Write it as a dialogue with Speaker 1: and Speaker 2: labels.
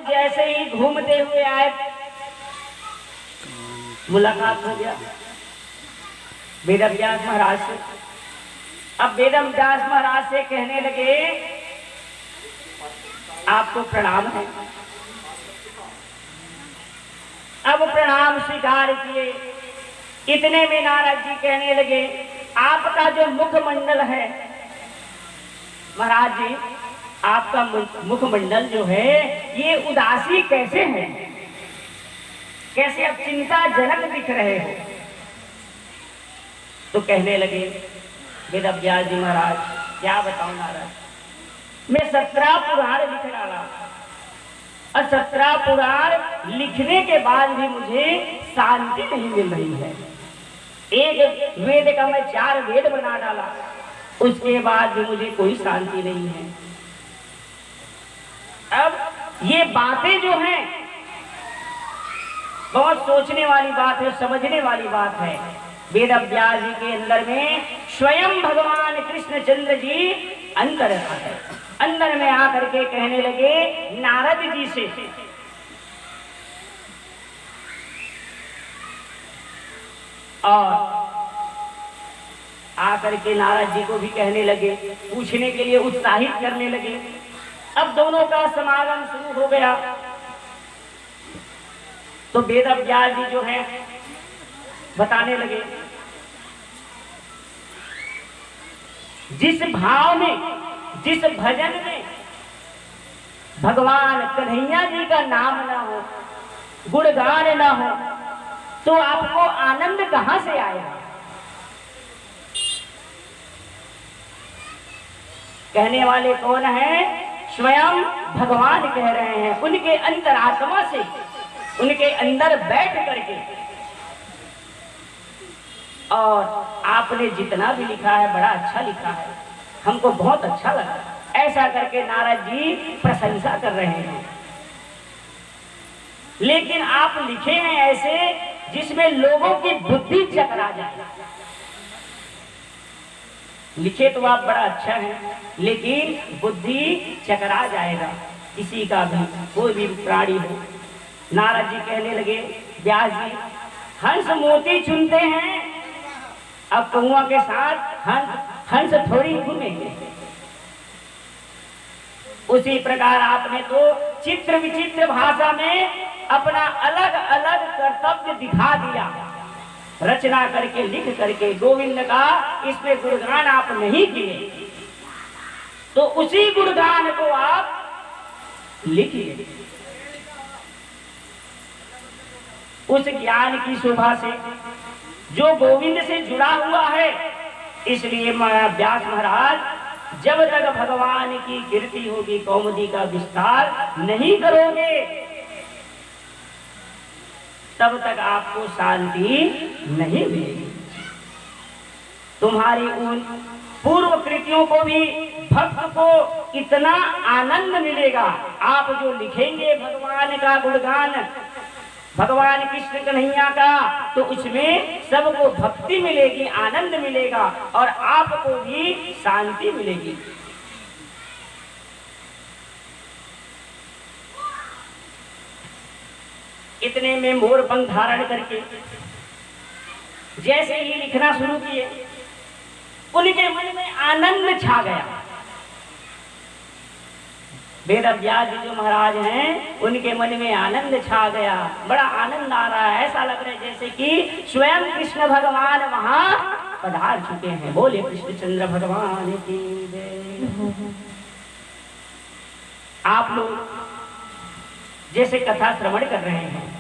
Speaker 1: जैसे ही घूमते हुए आए, मुलाकात हो गया वेदव्यास महाराज से। अब वेदव्यास महाराज से कहने लगे, आपको प्रणाम है। अब प्रणाम स्वीकार किए। इतने में नारद जी कहने लगे, आपका जो मुखमंडल है महाराज जी, आपका मुखमंडल जो है ये उदासी कैसे है, कैसे आप चिंताजनक दिख रहे हो। तो कहने लगे वेदव्यास जी महाराज, क्या बताऊं नारद, मैं 17 पुराण लिख डाला और 17 पुराण लिखने के बाद भी मुझे शांति नहीं मिल रही है। एक वेद का मैं 4 वेद बना डाला, उसके बाद भी मुझे कोई शांति नहीं है। अब ये बातें जो हैं बहुत सोचने वाली बात है, समझने वाली बात है। वेदव्यास जी के अंदर में स्वयं भगवान कृष्णचंद्र जी अंदर है। अंदर में आकर के कहने लगे नारद जी से, और आकर के नारद जी को भी कहने लगे, पूछने के लिए उत्साहित करने लगे। अब दोनों का समागम शुरू हो गया। तो वेदव्यास जी जो है बताने लगे, जिस भाव में, जिस भजन में भगवान कन्हैया जी का नाम ना हो, गुणगान ना हो, तो आपको आनंद कहां से आएगा। कहने वाले कौन है? स्वयं भगवान कह रहे हैं। उनके अंतरात्मा से, उनके अंदर बैठ करके। और आपने जितना भी लिखा है बड़ा अच्छा लिखा है, हमको बहुत अच्छा लगा। ऐसा करके नारद जी प्रशंसा कर रहे हैं। लेकिन आप लिखे हैं ऐसे जिसमें लोगों की बुद्धि चकरा जाए। लिखे तो आप बड़ा अच्छा है, लेकिन बुद्धि चकरा जाएगा किसी का भी, कोई भी प्राणी हो। नारद जी कहने लगे, व्यास जी हंस मोती चुनते हैं, अब कौआ के साथ हंस थोड़ी घूमेंगे। उसी प्रकार आपने तो चित्र विचित्र भाषा में अपना अलग अलग कर्तव्य दिखा दिया, रचना करके लिख करके गोविंद का इसमें गुणगान आप नहीं किए, तो उसी गुणगान को आप लिखिए। उस ज्ञान की शोभा से जो गोविंद से जुड़ा हुआ है। इसलिए व्यास महाराज जब तक भगवान की कीर्ति होगी, कौमुदी का विस्तार नहीं करोगे, तब तक आपको शांति नहीं मिलेगी। तुम्हारी उन पूर्व कृतियों को भी भक्त को इतना आनंद मिलेगा। आप जो लिखेंगे भगवान का गुणगान, भगवान कृष्ण कन्हैया का, तो उसमें सबको भक्ति मिलेगी, आनंद मिलेगा और आपको भी शांति मिलेगी। इतने में मोर पंख धारण करके जैसे ही लिखना शुरू किए, उनके मन में आनंद छा गया। वेदव्यास जी जो महाराज हैं, उनके मन में आनंद छा गया। बड़ा आनंद आ रहा है, ऐसा लग रहा है जैसे कि स्वयं कृष्ण भगवान वहां पधार चुके हैं। बोले कृष्णचंद्र भगवान की जय। आप लोग जैसे कथा श्रवण कर रहे हैं,